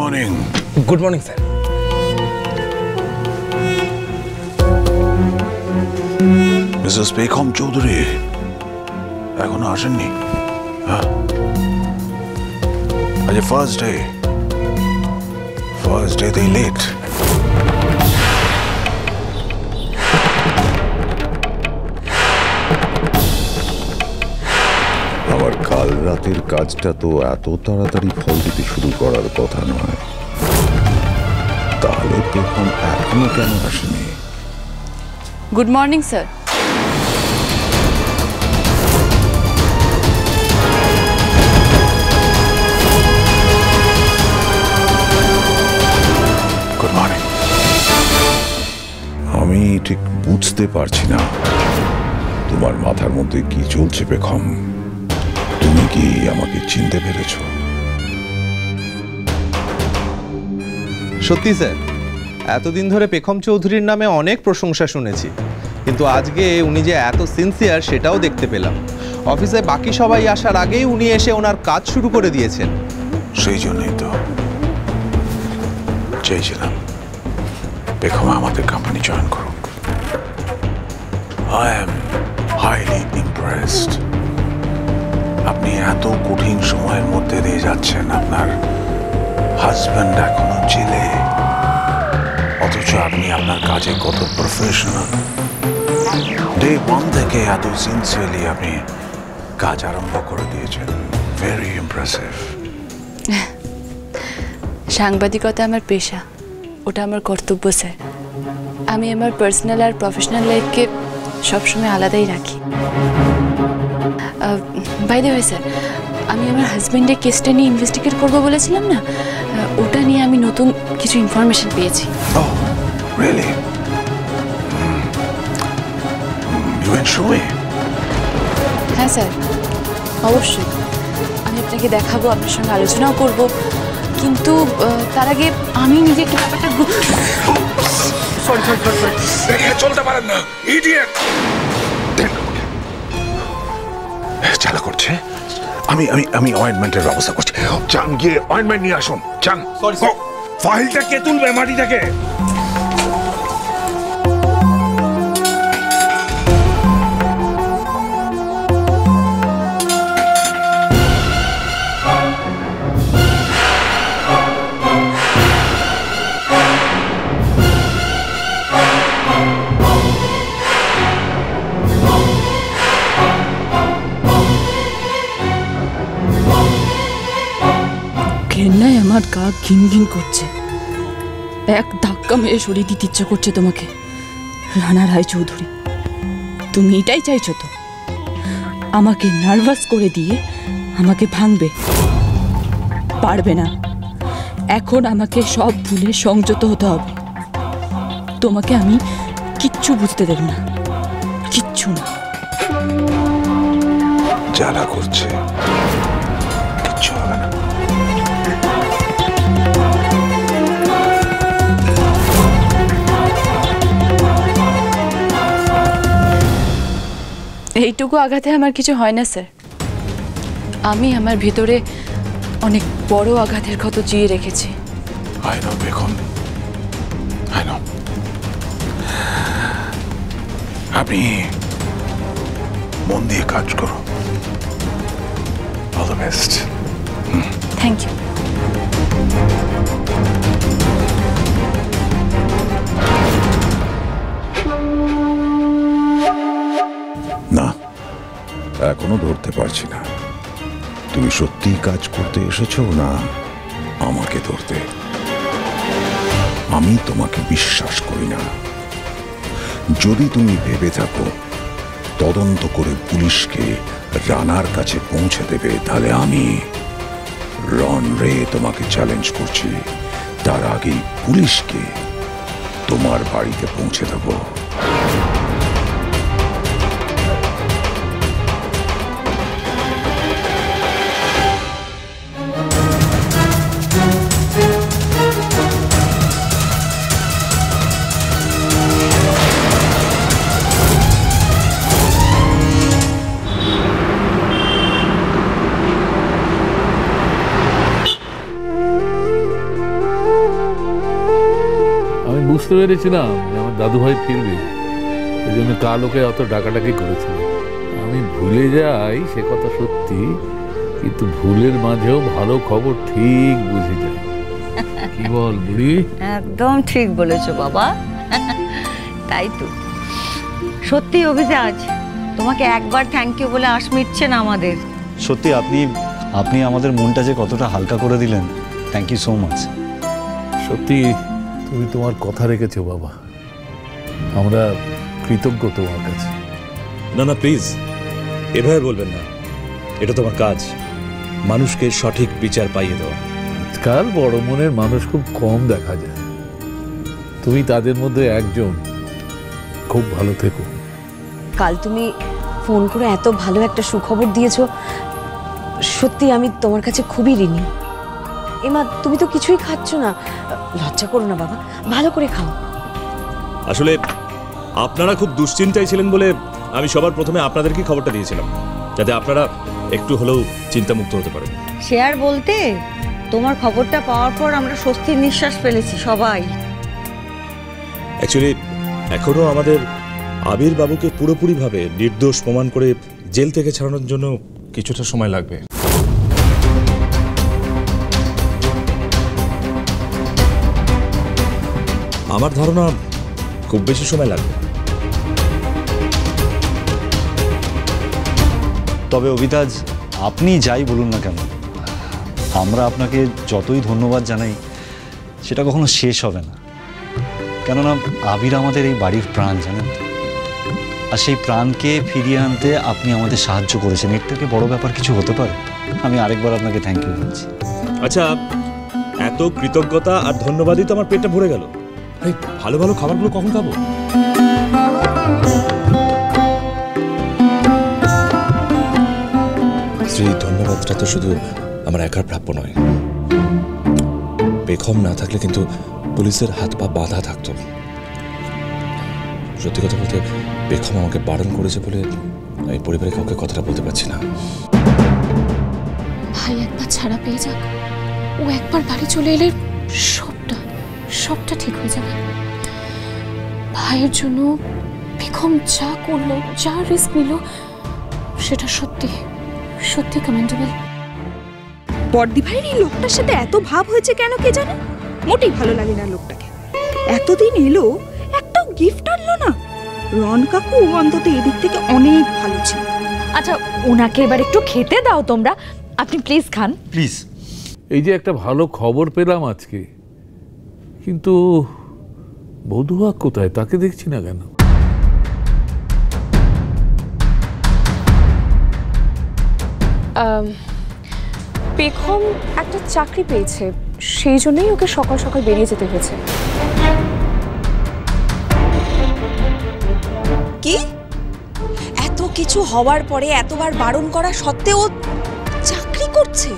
Morning. Good morning sir. Mrs Begum Chowdhury এখনো আসেননি? হ্যাঁ, আজ ফার্স্ট ডেতেই লেট। আমার কাল রাতের কাজটা তো এত তাড়াতাড়ি ফল দিতে শুরু করার কথা নয়, তাহলে বেগম এখনো কেন আসেনি? Good morning sir. Good morning. আমি ঠিক বুঝতে পারছি না তোমার মাথার মধ্যে কি চলছে বেগম। তুমি কি আমাকে চিনতে পেরেছ? সত্যি স্যার, এতদিন ধরে পেখম চৌধুরীর নামে অনেক প্রশংসা শুনেছি, কিন্তু আজকে উনি যে এত সিনসিয়ার সেটাও দেখতে পেলাম। অফিসে বাকি সবাই আসার আগেই উনি এসে ওনার কাজ শুরু করে দিয়েছেন। সেই জন্যই তো চেয়েছিলাম বেগম আমাদের কোম্পানি জয়েন করুক। I am highly impressed. আপনি এত কঠিন সময়ের মধ্যে দিয়ে যাচ্ছেন, আপনার হাজব্যান্ড এখনো জেলে, অথচ আপনি আপনার কাজে কত প্রফেশনাল। ডে 1 থেকে এত সিনসিয়ারলি আপনি কাজ আরম্ভ করে দিয়েছেন। Very impressive. সাংবাদিকতা আমার পেশা, ওটা আমার কর্তব্য স্যার। আমি আমার পার্সোনাল আর প্রফেশনাল লাইফকে সবসময় আলাদাই রাখি। বাই দ্য ওয়ে স্যার, আমি আমার হাজব্যান্ডের কেসটা নিয়ে ইনভেস্টিগেট করবো বলেছিলাম না, ওটা নিয়ে আমি নতুন কিছু ইনফরমেশন পেয়েছি। Oh, really? You can show me? হ্যাঁ স্যার, অবশ্যই। আমি আপনাকে দেখাবো, আপনার সঙ্গে আলোচনাও করব, কিন্তু তার আগে আমি নিজে একটু ব্যাপারটা সরি চলতে পারেন না, ইডিয়েট। চালা করছে। আমি অয়েন্টমেন্টের ব্যবস্থা করছি। চান গিয়ে অয়েন্টমেন্ট নিয়ে আসুন। চান ফাইলটা কে তুলবে মাটি থেকে? ঘেন্নায় আমার গা ঘিন ঘিন করছে। এক ধাক্কা মেরে সরিয়ে দিতে ইচ্ছা করছে তোমাকে। রানা রায়চৌধুরী, তুমি এটাই চাইছো তো? আমাকে নার্ভাস করে দিয়ে আমাকে ভাঙবে? পারবে না। এখন আমাকে সব ভুলে সংযত হতে হবে। তোমাকে আমি কিচ্ছু বুঝতে দেব না, কিচ্ছু না। জ্বালা করছে, কিচ্ছু হবে না। এইটুকু আঘাতে আমার কিছু হয় না স্যার। আমি আমার ভিতরে অনেক বড় আঘাতের ক্ষত জিয়ে রেখেছি। I know Begum, I know. আপনি মন দিয়ে কাজ করুন। All the best. Thank you. না, এখনো ধরতে পারছি না তুমি সত্যি কাজ করতে এসেছো না আমাকে ধরতে। আমি তোমাকে বিশ্বাস করি না। যদি তুমি ভেবে থাকো তদন্ত করে পুলিশকে রানার কাছে পৌঁছে দেবে, তাহলে আমি রন রে তোমাকে চ্যালেঞ্জ করছি, তার আগেই পুলিশকে তোমার বাড়িতে পৌঁছে দেবো। বুঝতে পেরেছিলাম যে আমার দাদুভাই ফিরবে, এই জন্য কাল ওকে অত ডাকাডাকি করেছিল। আমি ভুলে যাই সে কথা সত্যি, কিন্তু ভুলের মাঝেও ভালো খবর ঠিক বুঝে যায়। কি বল বুড়ি? একদম ঠিক বলেছো বাবা। তাই তো, সত্যি অভিজাজ, তোমাকে একবার থ্যাংক ইউ বলে আশ মিটছে না আমাদের। সত্যি আপনি আমাদের মনটা যে কতটা হালকা করে দিলেন, থ্যাংক ইউ সো মাচ। সত্যি তুমি তোমার কথা রেখেছো বাবা, আমরা কৃতজ্ঞ তোমার কাছে। না না প্লিজ, এভাবে বলবেন না, এটা তোমার কাজ, মানুষকে সঠিক বিচার পাইয়ে দেওয়া। আজকাল বড় মনের মানুষ খুব কম দেখা যায়, তুমি তাদের মধ্যে একজন। খুব ভালো থেকো। কাল তুমি ফোন করে এত ভালো একটা সুখবর দিয়েছো, সত্যি আমি তোমার কাছে খুবই ঋণী। এমা, তুমি তো কিছুই খাচ্ছ না, লজ্জা করো না বাবা, ভালো করে খাও। আসলে আপনারা খুব দুশ্চিন্তায় ছিলেন বলে আমি সবার প্রথমে আপনাদেরকে খবরটা দিয়েছিলাম, যাতে আপনারা একটু হলেও চিন্তামুক্ত হতে পারেন। সে আর বলতে, তোমার খবরটা পাওয়ার পর আমরা স্বস্তির নিঃশ্বাস ফেলেছি সবাই। অ্যাকচুয়ালি এখনো আমাদের আবির বাবুকে পুরোপুরিভাবে নির্দোষ প্রমাণ করে জেল থেকে ছাড়ানোর জন্য কিছুটা সময় লাগবে। আমার ধারণা খুব বেশি সময় লাগবে। তবে অভিতাজ, আপনি যাই বলুন না কেন, আমরা আপনাকে যতই ধন্যবাদ জানাই সেটা কখনো শেষ হবে না। কেননা আবির আমাদের এই বাড়ির প্রাণ, জানেন, আর সেই প্রাণকে ফিরিয়ে আনতে আপনি আমাদের সাহায্য করেছেন। এর থেকে বড় ব্যাপার কিছু হতে পারে? আমি আরেকবার আপনাকে থ্যাংক ইউ বলছি। আচ্ছা, এত কৃতজ্ঞতা আর ধন্যবাদই তো আমার পেটটা ভরে গেল। এই ভালো ভালো খাবারগুলো কখন খাবো? শ্রী, ধন্যবাদটা তো শুধু আমার একার প্রাপ্য নয়। বেখম না থাকলে কিন্তু পুলিশের হাত পা বাঁধা থাকতো। সত্যি কথা বলতে, বেখম আমাকে বারণ করেছে বলে আমি পরিবারের কাউকে কথাটা বলতে পারছি না। ভাই একবার ছাড়া পেয়ে যাক, ও একবার বাড়ি চলে এলে সবটা ঠিক হয়ে যাবে। ভাইয়ের জন্য বেগম যা করলো, যা রিস্ক নিল, সেটা সত্যি কমেন্ডেবল। বড়দি ভাইয়ের এই লোকটার সাথে এত ভাব হয়েছে কেন কে জানে, মোটেই ভালো লাগে না লোকটাকে। এতদিন এলো, একটাও গিফট আনলো না। রন কাকু অন্তত এদিক থেকে অনেক ভালো ছিল। আচ্ছা, ওনাকে এবার একটু খেতে দাও তোমরা, আপনি প্লিজ খান, প্লিজ। এই যে একটা ভালো খবর পেলাম আজকে, কিন্তু বধুয়া কোথায়, তাকে দেখছি না কেন? বেগম একটা চাকরি পেয়েছে, সেই জন্যই ওকে সকাল সকাল বেরিয়ে যেতে হয়েছে। কি এত কিছু হওয়ার পরে, এতবার বারণ করা সত্ত্বেও চাকরি করছে?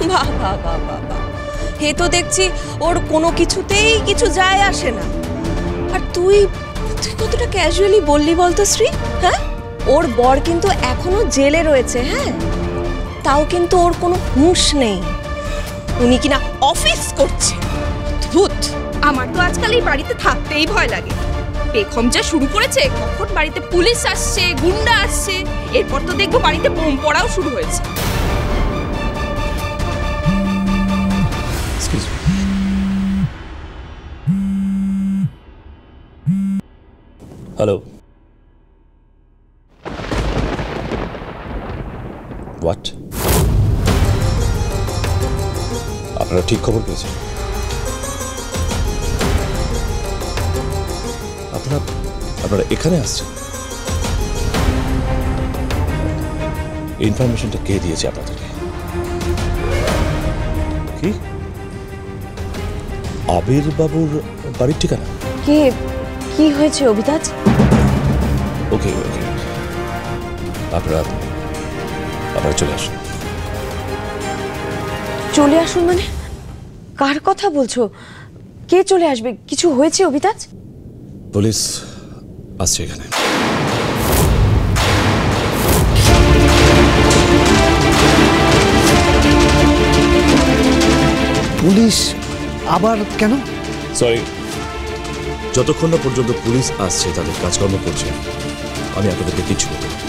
বাহ বাহ বাহ বাহ বাহ, হে তো দেখছি ওর কোনো কিছুতেই কিছু যায় আসে না। আর তুই কতটা ক্যাজুয়ালি বললি বলতো শ্রী? হ্যাঁ, ওর বর কিন্তু এখনো জেলে রয়েছে। হ্যাঁ, তাও কিন্তু ওর কোনো হুঁশ নেই, উনি কিনা অফিস করছে। অদ্ভুত। আমার তো আজকাল এই বাড়িতে থাকতেই ভয় লাগে। বেগম যা শুরু করেছে, কখন বাড়িতে পুলিশ আসছে, গুন্ডা আসছে, এরপর তো দেখবো বাড়িতে বোম পড়াও শুরু হয়েছে। Hello, what? আপনারা ঠিক খবর পেয়েছেন? আপনারা এখানে আসছেন? ইনফরমেশনটা কে দিয়েছে আপনাদেরকে? কি আবির বাবুর বাড়ির ঠিকানা? কি হয়েছে অভিতাজ? ওকে, আপনারা চলে আসুন। চলে আসুন মানে? কার কথা বলছো? কে চলে আসবে? কিছু হয়েছে অভিতাজ? পুলিশ আসছে এখানে। পুলিশ আবার কেন? সরি, যতক্ষণ না পর্যন্ত পুলিশ আসছে, তাদের কাজকর্ম করছে, আমি আপনাদেরকে কিচ্ছু বলবো না।